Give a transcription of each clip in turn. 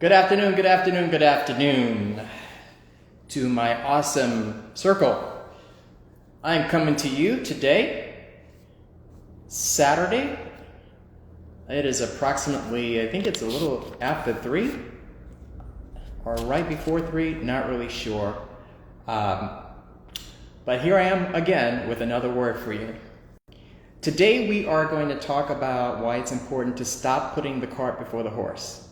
Good afternoon, good afternoon, good afternoon to my awesome circle. I'm coming to you today, Saturday. It is approximately, I think it's a little after 3 or right before 3, not really sure. But here I am again with another word for you. Today we are going to talk about why it's important to stop putting the cart before the horse.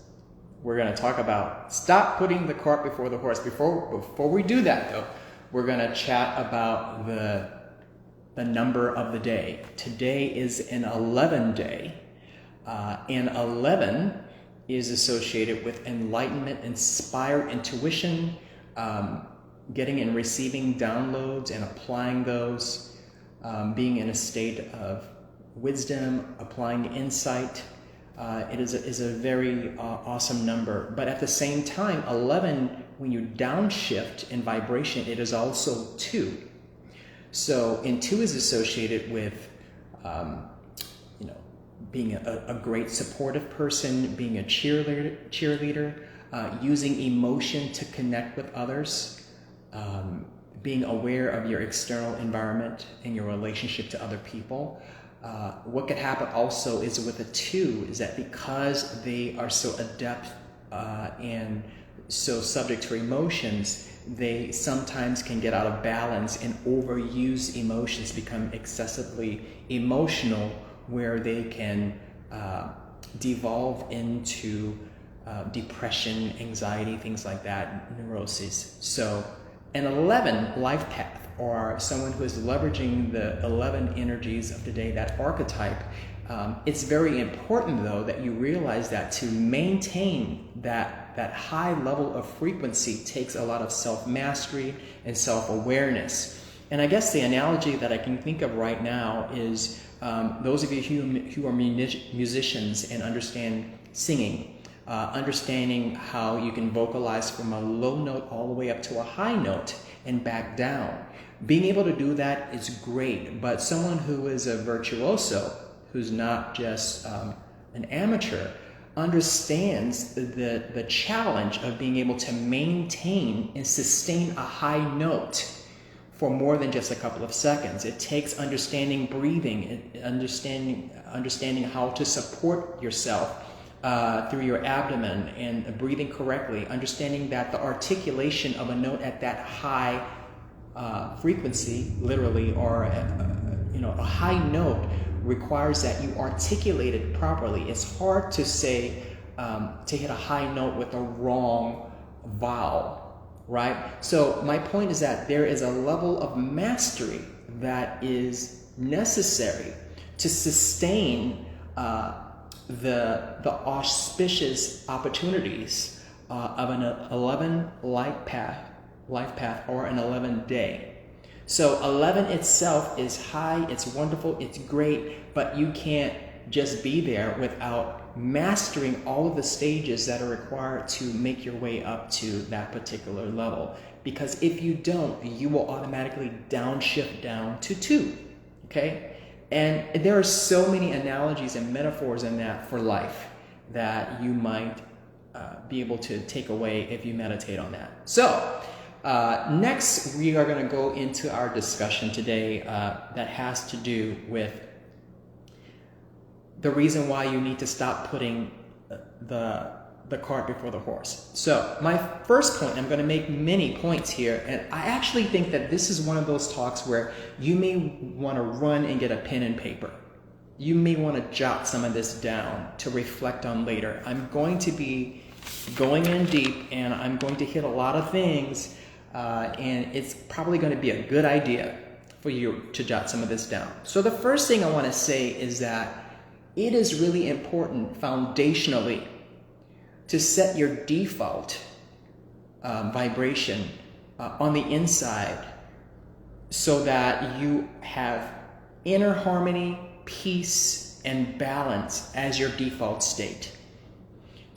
We're going to talk about stop putting the cart before the horse. Before we do that, though, we're going to chat about the number of the day. Today is an 11 day, and 11 is associated with enlightenment, inspired intuition, getting and receiving downloads and applying those, being in a state of wisdom, applying insight. It is a very awesome number. But at the same time, 11, when you downshift in vibration, it is also 2. So, and 2 is associated with, being a great supportive person, being a cheerleader, using emotion to connect with others, being aware of your external environment and your relationship to other people. What could happen also is with a 2 is that because they are so adept and so subject to emotions, they sometimes can get out of balance and overuse emotions, become excessively emotional, where they can devolve into depression, anxiety, things like that, neuroses. So an 11 life path, or someone who is leveraging the 11 energies of today, that archetype, it's very important, though, that you realize that to maintain that high level of frequency takes a lot of self-mastery and self-awareness. And I guess the analogy that I can think of right now is those of you who are musicians and understand singing, understanding how you can vocalize from a low note all the way up to a high note and back down. Being able to do that is great, but someone who is a virtuoso, who's not just an amateur, understands the challenge of being able to maintain and sustain a high note for more than just a couple of seconds. It takes understanding breathing, understanding how to support yourself through your abdomen and breathing correctly, understanding that the articulation of a note at that high frequency, literally, or a high note requires that you articulate it properly. It's hard to say to hit a high note with a wrong vowel, right? So my point is that there is a level of mastery that is necessary to sustain the auspicious opportunities of an 11 life path or an 11 day. So 11 itself is high, it's wonderful, it's great, but you can't just be there without mastering all of the stages that are required to make your way up to that particular level. Because if you don't, you will automatically downshift down to 2, okay? And there are so many analogies and metaphors in that for life that you might be able to take away if you meditate on that. So, next, we are going to go into our discussion today that has to do with the reason why you need to stop putting the cart before the horse. So, my first point, I'm going to make many points here, and I actually think that this is one of those talks where you may want to run and get a pen and paper. You may want to jot some of this down to reflect on later. I'm going to be going in deep, and I'm going to hit a lot of things. And it's probably going to be a good idea for you to jot some of this down. So the first thing I want to say is that it is really important foundationally to set your default vibration on the inside so that you have inner harmony, peace, and balance as your default state.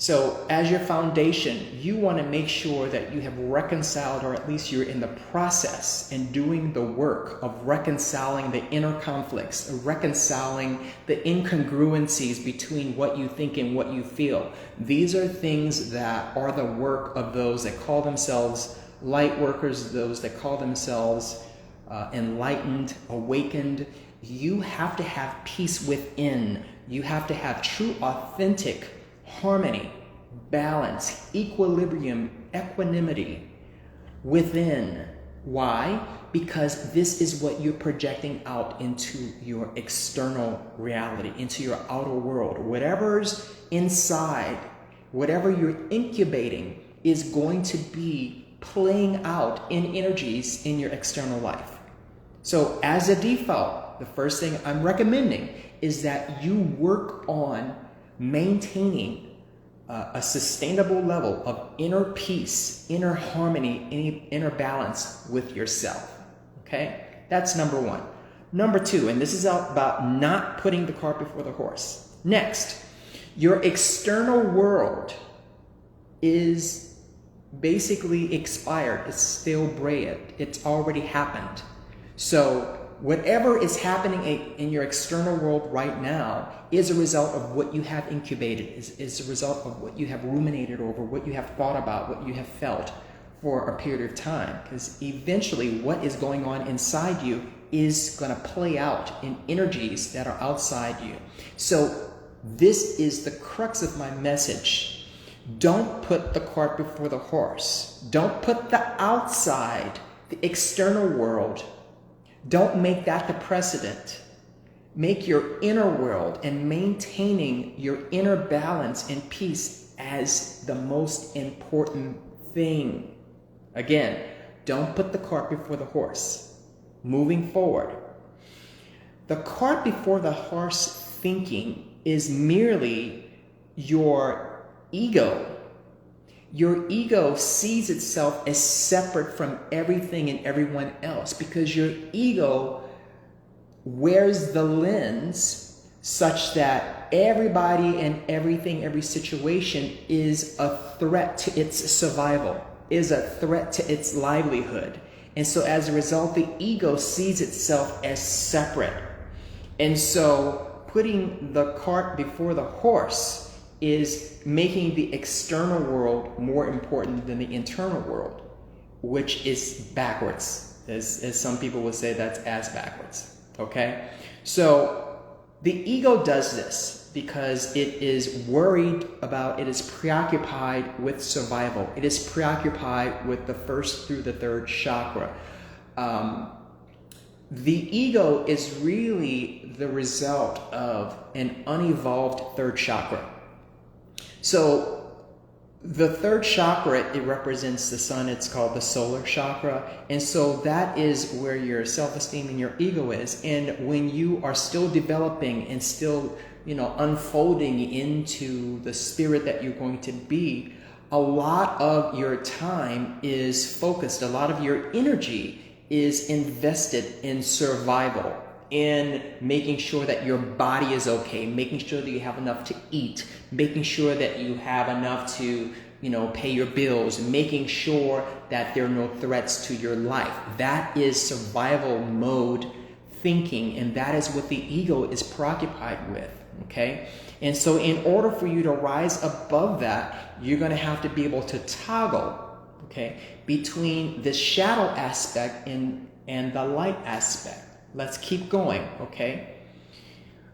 So as your foundation, you want to make sure that you have reconciled, or at least you're in the process and doing the work of reconciling the inner conflicts, reconciling the incongruencies between what you think and what you feel. These are things that are the work of those that call themselves light workers, those that call themselves enlightened, awakened. You have to have peace within. You have to have true, authentic harmony, balance, equilibrium, equanimity within. Why? Because this is what you're projecting out into your external reality, into your outer world. Whatever's inside, whatever you're incubating is going to be playing out in energies in your external life. So as a default, the first thing I'm recommending is that you work on maintaining a sustainable level of inner peace, inner harmony, inner balance with yourself. Okay? That's number one. Number two, and this is about not putting the cart before the horse. Next, your external world is basically expired. It's still bred. It's already happened. So whatever is happening in your external world right now is a result of what you have incubated, is a result of what you have ruminated over, what you have thought about, what you have felt for a period of time. Because eventually what is going on inside you is going to play out in energies that are outside you. So this is the crux of my message. Don't put the cart before the horse. Don't put the outside, the external world, don't make that the precedent. Make your inner world and maintaining your inner balance and peace as the most important thing. Again, don't put the cart before the horse. Moving forward, the cart before the horse thinking is merely your ego. Your ego sees itself as separate from everything and everyone else because your ego wears the lens such that everybody and everything, every situation is a threat to its survival, is a threat to its livelihood. And so as a result, the ego sees itself as separate. And so putting the cart before the horse is making the external world more important than the internal world, which is backwards. As some people would say, that's ass backwards. Okay? So the ego does this because it is worried about, it is preoccupied with survival. It is preoccupied with the first through the third chakra. The ego is really the result of an unevolved third chakra. So the third chakra, it represents the sun. It's called the solar chakra. And so that is where your self-esteem and your ego is. And when you are still developing and still, unfolding into the spirit that you're going to be, a lot of your time is focused. A lot of your energy is invested in survival, in making sure that your body is okay, making sure that you have enough to eat, making sure that you have enough to, pay your bills, making sure that there are no threats to your life. That is survival mode thinking, and that is what the ego is preoccupied with, okay? And so in order for you to rise above that, you're going to have to be able to toggle, okay, between the shadow aspect and the light aspect. Let's keep going, okay?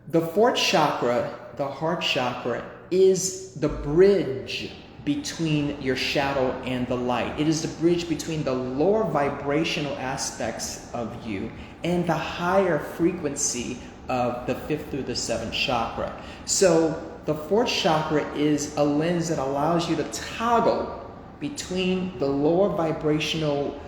The fourth chakra, the heart chakra, is the bridge between your shadow and the light. It is the bridge between the lower vibrational aspects of you and the higher frequency of the fifth through the seventh chakra. So the fourth chakra is a lens that allows you to toggle between the lower vibrational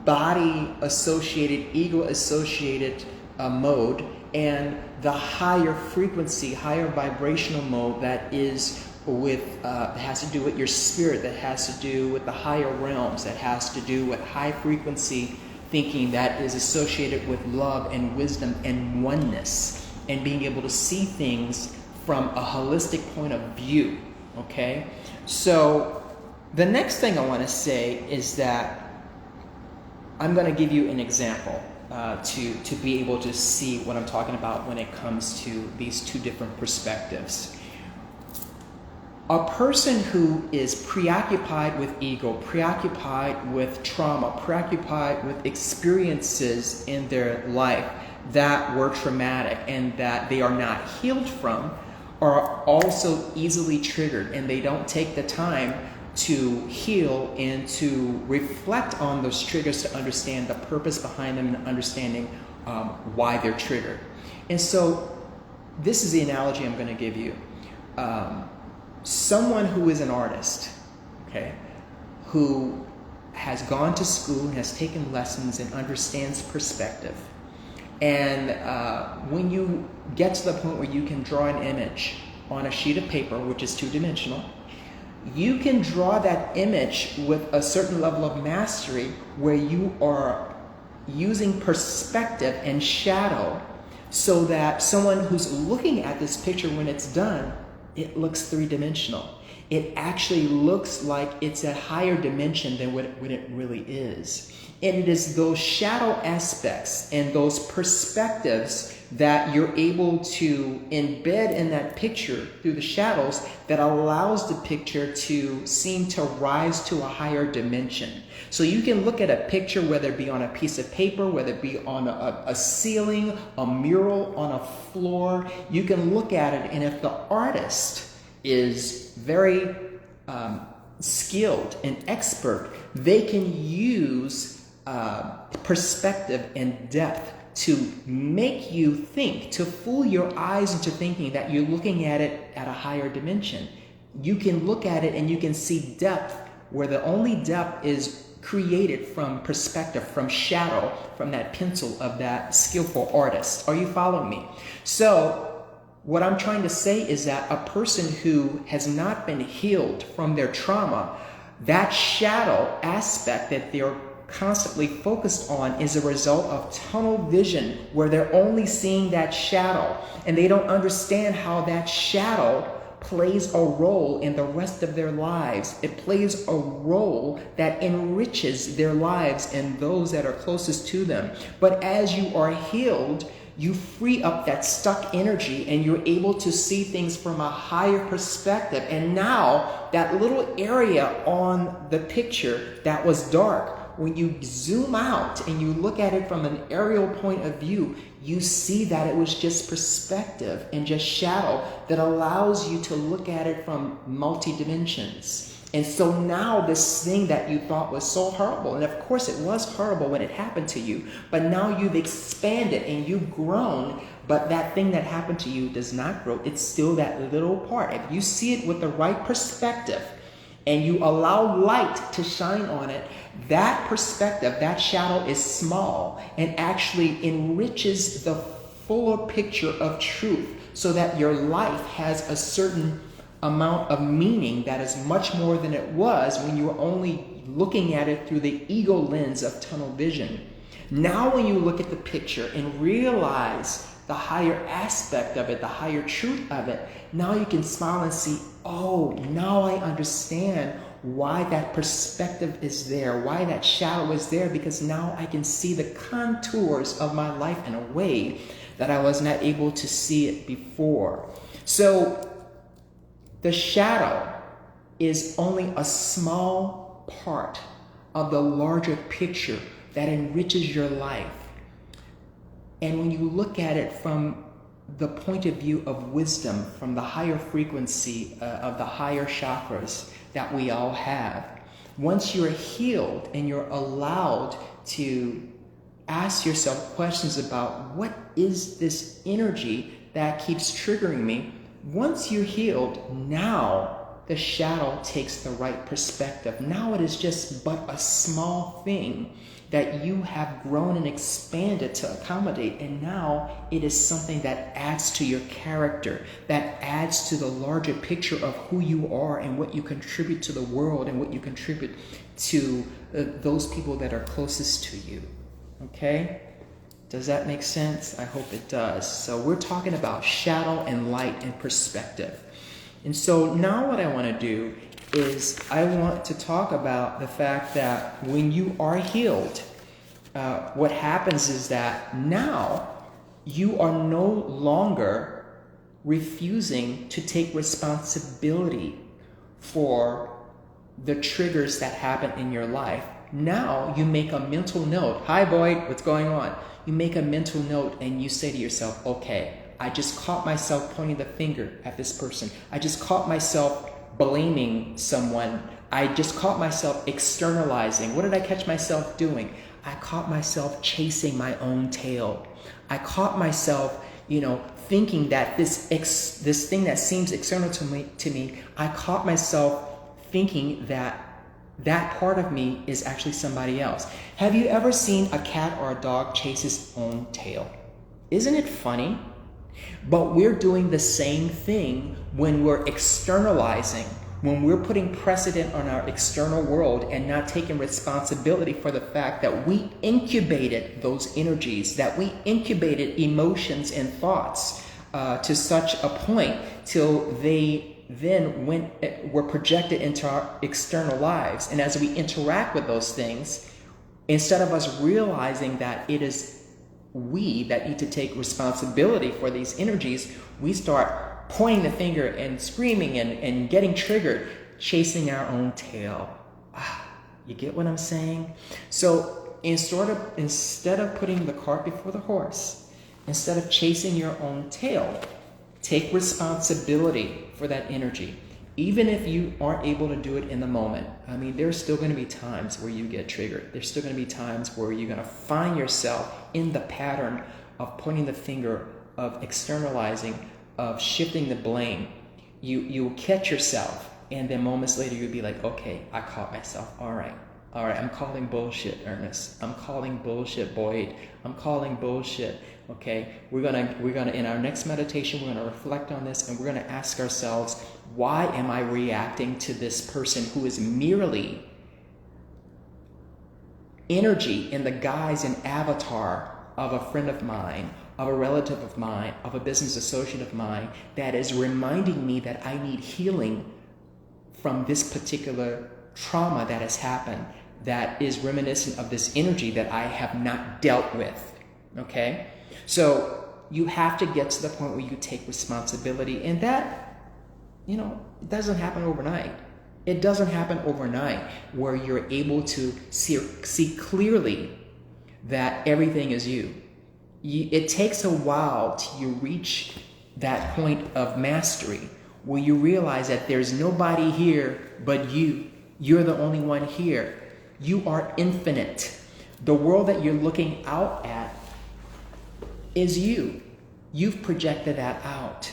body-associated, ego-associated mode and the higher frequency, higher vibrational mode that is with, that has to do with your spirit, that has to do with the higher realms, that has to do with high frequency thinking that is associated with love and wisdom and oneness and being able to see things from a holistic point of view. Okay? So the next thing I want to say is that I'm going to give you an example to be able to see what I'm talking about when it comes to these two different perspectives. A person who is preoccupied with ego, preoccupied with trauma, preoccupied with experiences in their life that were traumatic and that they are not healed from, are also easily triggered, and they don't take the time to heal and to reflect on those triggers to understand the purpose behind them and understanding why they're triggered. And so this is the analogy I'm going to give you. Someone who is an artist, okay, who has gone to school, has taken lessons, and understands perspective. And when you get to the point where you can draw an image on a sheet of paper, which is two-dimensional, you can draw that image with a certain level of mastery where you are using perspective and shadow so that someone who's looking at this picture when it's done, it looks three-dimensional. It actually looks like it's a higher dimension than what it really is. And it is those shadow aspects and those perspectives that you're able to embed in that picture through the shadows that allows the picture to seem to rise to a higher dimension. So you can look at a picture, whether it be on a piece of paper, whether it be on a ceiling, a mural, on a floor, you can look at it, and if the artist is very skilled and expert, they can use perspective and depth to make you think, to fool your eyes into thinking that you're looking at it at a higher dimension. You can look at it and you can see depth where the only depth is created from perspective, from shadow, from that pencil of that skillful artist. Are you following me? So what I'm trying to say is that a person who has not been healed from their trauma, that shadow aspect that they're constantly focused on is a result of tunnel vision, where they're only seeing that shadow and they don't understand how that shadow plays a role in the rest of their lives. It plays a role that enriches their lives and those that are closest to them. But as you are healed, you free up that stuck energy and you're able to see things from a higher perspective. And now that little area on the picture that was dark, when you zoom out and you look at it from an aerial point of view, you see that it was just perspective and just shadow that allows you to look at it from multi-dimensions. And so now this thing that you thought was so horrible, and of course it was horrible when it happened to you, but now you've expanded and you've grown, but that thing that happened to you does not grow. It's still that little part. If you see it with the right perspective and you allow light to shine on it, that perspective, that shadow is small and actually enriches the fuller picture of truth so that your life has a certain amount of meaning that is much more than it was when you were only looking at it through the ego lens of tunnel vision. Now when you look at the picture and realize the higher aspect of it, the higher truth of it, now you can smile and see, oh, now I understand why that perspective is there, why that shadow is there, because now I can see the contours of my life in a way that I was not able to see it before. So the shadow is only a small part of the larger picture that enriches your life. And when you look at it from the point of view of wisdom, from the higher frequency of the higher chakras that we all have, once you're healed and you're allowed to ask yourself questions about what is this energy that keeps triggering me, once you're healed, now the shadow takes the right perspective. Now it is just but a small thing that you have grown and expanded to accommodate, and now it is something that adds to your character, that adds to the larger picture of who you are and what you contribute to the world and what you contribute to those people that are closest to you. Okay? Does that make sense? I hope it does. So we're talking about shadow and light and perspective. And so now what I want to do is I want to talk about the fact that when you are healed, what happens is that now you are no longer refusing to take responsibility for the triggers that happen in your life. Now you make a mental note. Hi, Boyd, what's going on? You make a mental note and you say to yourself, okay, I just caught myself pointing the finger at this person. I just caught myself blaming someone. I just caught myself externalizing. What did I catch myself doing? I caught myself chasing my own tail. I caught myself, thinking that this thing that seems external to me, I caught myself thinking that part of me is actually somebody else. Have you ever seen a cat or a dog chase its own tail? Isn't it funny? But we're doing the same thing when we're externalizing, when we're putting precedent on our external world and not taking responsibility for the fact that we incubated those energies, that we incubated emotions and thoughts to such a point till they then were projected into our external lives. And as we interact with those things, instead of us realizing that it is we that need to take responsibility for these energies, we start pointing the finger and screaming and getting triggered, chasing our own tail. You get what I'm saying? So instead of putting the cart before the horse, instead of chasing your own tail, take responsibility for that energy. Even if you aren't able to do it in the moment, there's still going to be times where you get triggered. There's still going to be times where you're going to find yourself in the pattern of pointing the finger, of externalizing, of shifting the blame. You'll catch yourself, and then moments later you'll be like, okay, I caught myself. All right, I'm calling bullshit, Ernest. I'm calling bullshit, Boyd. I'm calling bullshit. Okay, we're gonna in our next meditation, we're gonna reflect on this, and we're gonna ask ourselves, why am I reacting to this person who is merely energy in the guise and avatar of a friend of mine, of a relative of mine, of a business associate of mine, that is reminding me that I need healing from this particular trauma that has happened, that is reminiscent of this energy that I have not dealt with. Okay? So you have to get to the point where you take responsibility, and that, it doesn't happen overnight. It doesn't happen overnight where you're able to see clearly that everything is you. It takes a while till you reach that point of mastery where you realize that there's nobody here but you. You're the only one here. You are infinite. The world that you're looking out at is you. You've projected that out.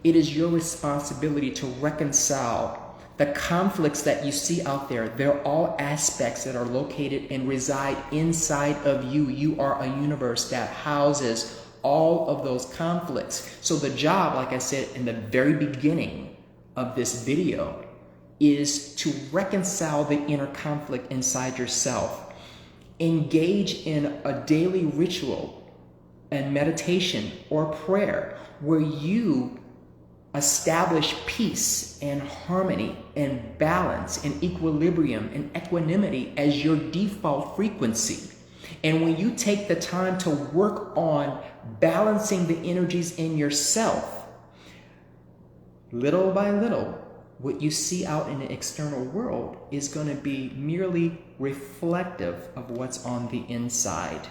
It is your responsibility to reconcile the conflicts that you see out there. They're all aspects that are located and reside inside of you. You are a universe that houses all of those conflicts. So the job, like I said in the very beginning of this video, is to reconcile the inner conflict inside yourself. Engage in a daily ritual and meditation or prayer where you establish peace and harmony and balance and equilibrium and equanimity as your default frequency. And when you take the time to work on balancing the energies in yourself, little by little, what you see out in the external world is going to be merely reflective of what's on the inside.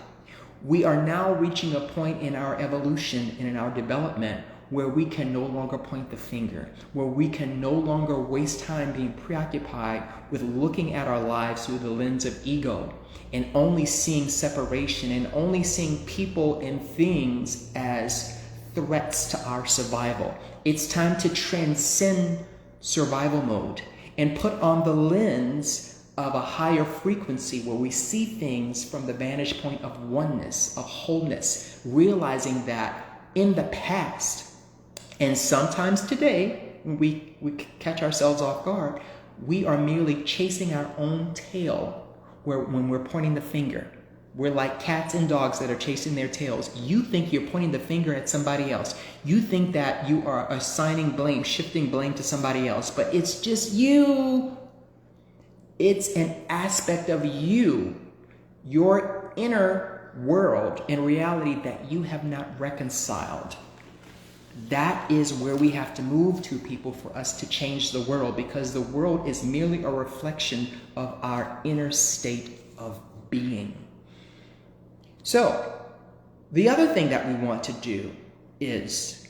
We are now reaching a point in our evolution and in our development where we can no longer point the finger, where we can no longer waste time being preoccupied with looking at our lives through the lens of ego and only seeing separation and only seeing people and things as threats to our survival. It's time to transcend survival mode and put on the lens of a higher frequency where we see things from the vantage point of oneness, of wholeness, realizing that in the past, and sometimes today, when we catch ourselves off guard, we are merely chasing our own tail when we're pointing the finger. We're like cats and dogs that are chasing their tails. You think you're pointing the finger at somebody else. You think that you are assigning blame, shifting blame to somebody else, but it's just you. It's an aspect of you, your inner world and reality that you have not reconciled. That is where we have to move to, people, for us to change the world, because the world is merely a reflection of our inner state of being. So, the other thing that we want to do is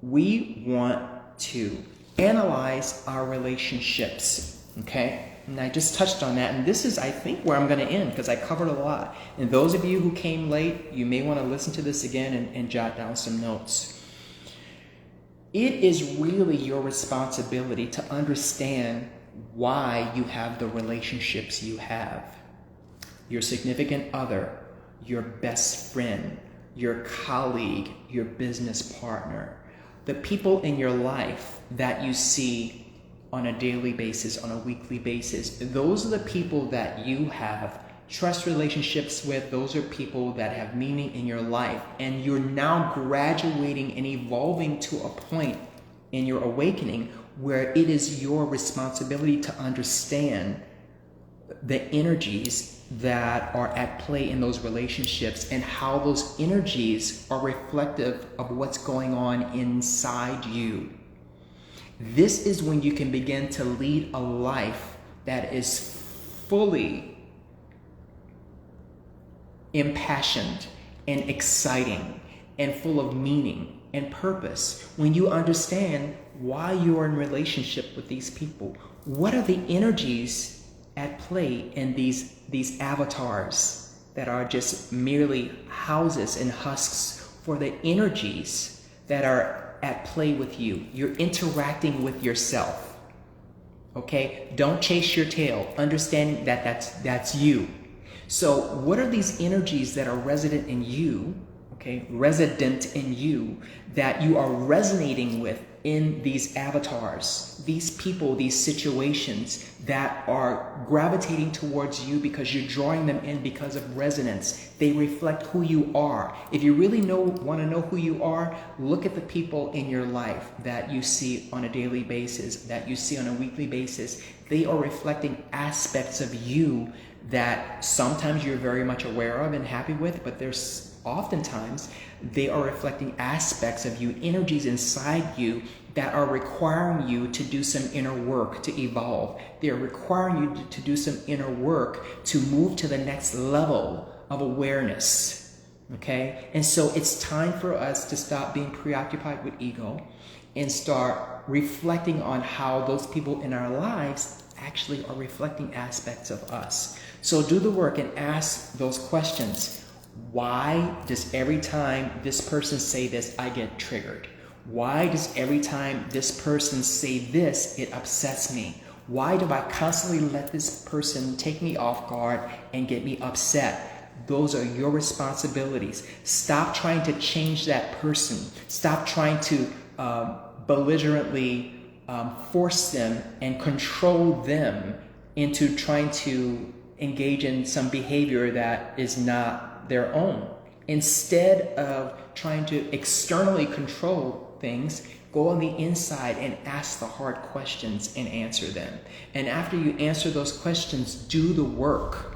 we want to analyze our relationships, okay? And I just touched on that, and this is, I think, where I'm going to end, because I covered a lot. And those of you who came late, you may want to listen to this again and jot down some notes. It is really your responsibility to understand why you have the relationships you have. Your significant other, your best friend, your colleague, your business partner, the people in your life that you see on a daily basis, on a weekly basis. Those are the people that you have trust relationships with. Those are people that have meaning in your life. And you're now graduating and evolving to a point in your awakening where it is your responsibility to understand the energies that are at play in those relationships and how those energies are reflective of what's going on inside you. This is when you can begin to lead a life that is fully impassioned and exciting and full of meaning and purpose. When you understand why you are in relationship with these people, what are the energies at play in these avatars that are just merely houses and husks for the energies that are at play with you. You're interacting with yourself. Okay? Don't chase your tail. Understanding that that's you. So what are these energies that are resident in you, okay, resident in you, that you are resonating with in these avatars, these people, these situations that are gravitating towards you because you're drawing them in because of resonance. They reflect who you are. If you really want to know who you are, look at the people in your life that you see on a daily basis, that you see on a weekly basis. They are reflecting aspects of you that sometimes you're very much aware of and happy with, but there's oftentimes they are reflecting aspects of you, energies inside you that are requiring you to do some inner work to evolve. They are requiring you to do some inner work to move to the next level of awareness. Okay? And so it's time for us to stop being preoccupied with ego and start reflecting on how those people in our lives actually are reflecting aspects of us. So do the work and ask those questions. Why does every time this person say this, I get triggered? Why does every time this person say this, it upsets me? Why do I constantly let this person take me off guard and get me upset? Those are your responsibilities. Stop trying to change that person. Stop trying to belligerently force them and control them into trying to engage in some behavior that is not their own. Instead of trying to externally control things, go on the inside and ask the hard questions and answer them. And after you answer those questions, do the work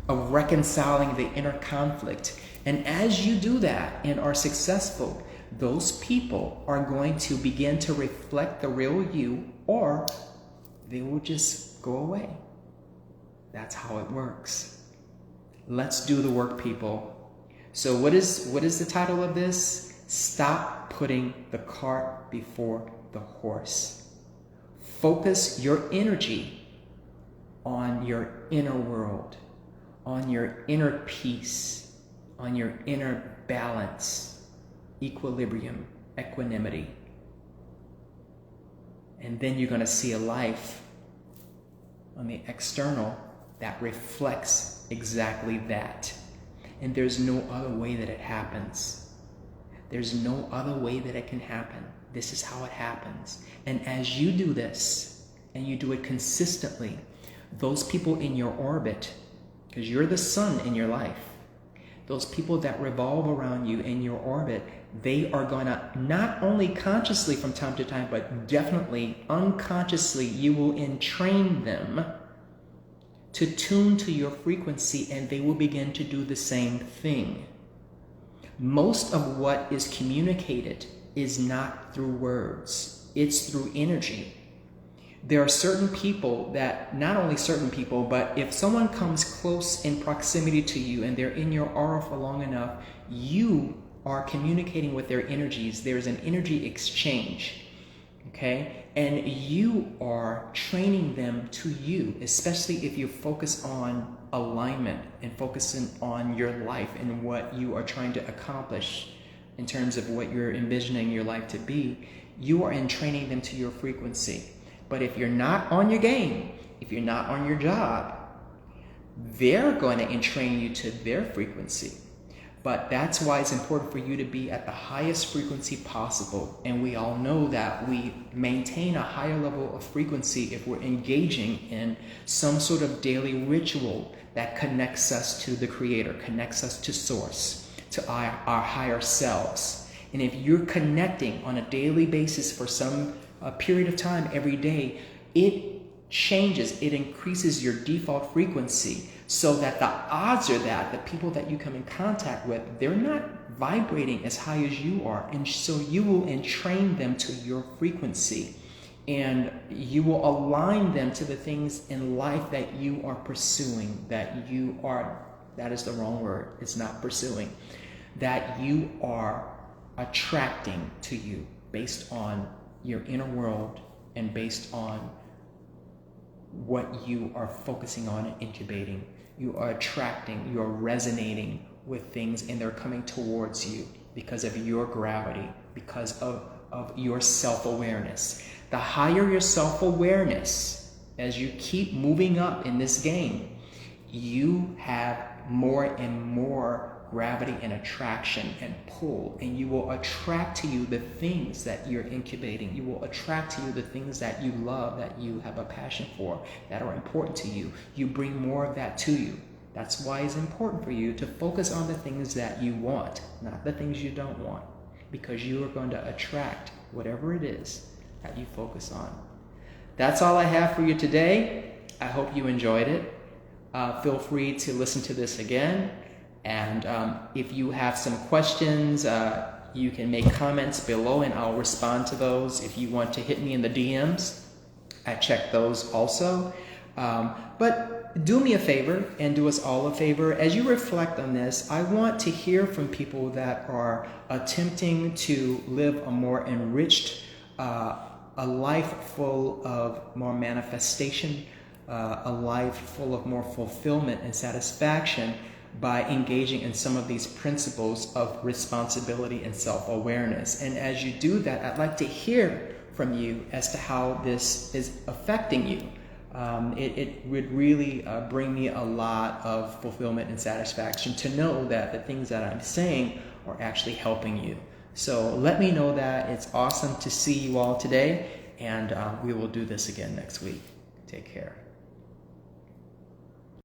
of reconciling the inner conflict. And as you do that and are successful, those people are going to begin to reflect the real you, or they will just go away. That's how it works. Let's do the work, people. So what is the title of this? Stop putting the cart before the horse. Focus your energy on your inner world, on your inner peace, on your inner balance, equilibrium, equanimity. And then you're going to see a life on the external that reflects exactly that. And there's no other way that it happens. There's no other way that it can happen. This is how it happens. And as you do this, and you do it consistently, those people in your orbit because you're the sun in your life. Those people that revolve around you in your orbit, they are going to not only consciously from time to time, but definitely unconsciously, you will entrain them to tune to your frequency, and they will begin to do the same thing. Most of what is communicated is not through words, it's through energy. There are certain people that, not only certain people, but if someone comes close in proximity to you and they're in your aura for long enough, you are communicating with their energies. There's an energy exchange, okay? And you are training them to you, especially if you focus on alignment and focusing on your life and what you are trying to accomplish in terms of what you're envisioning your life to be. You are entraining them to your frequency. But if you're not on your game, if you're not on your job, they're going to entrain you to their frequency. But that's why it's important for you to be at the highest frequency possible. And we all know that we maintain a higher level of frequency if we're engaging in some sort of daily ritual that connects us to the Creator, connects us to Source, to our higher selves. And if you're connecting on a daily basis for some period of time every day, it changes, it increases your default frequency so that the odds are that the people that you come in contact with, they're not vibrating as high as you are. And so you will entrain them to your frequency, and you will align them to the things in life that you are pursuing, that is the wrong word, it's not pursuing, that you are attracting to you based on your inner world and based on what you are focusing on and incubating. You are attracting, you are resonating with things, and they're coming towards you because of your gravity, because of your self-awareness. The higher your self-awareness, as you keep moving up in this game, you have more and more gravity and attraction and pull, and you will attract to you the things that you're incubating. You will attract to you the things that you love, that you have a passion for, that are important to you. You bring more of that to you. That's why it's important for you to focus on the things that you want, not the things you don't want, because you are going to attract whatever it is that you focus on. That's all I have for you today. I hope you enjoyed it. Feel free to listen to this again. And if you have some questions, you can make comments below and I'll respond to those. If you want to hit me in the DMs, I check those also. But do me a favor and do us all a favor. As you reflect on this, I want to hear from people that are attempting to live a more enriched, a life full of more manifestation, a life full of more fulfillment and satisfaction, by engaging in some of these principles of responsibility and self-awareness. And as you do that, I'd like to hear from you as to how this is affecting you. It would really bring me a lot of fulfillment and satisfaction to know that the things that I'm saying are actually helping you. So let me know that. It's awesome to see you all today, and we will do this again next week. Take care.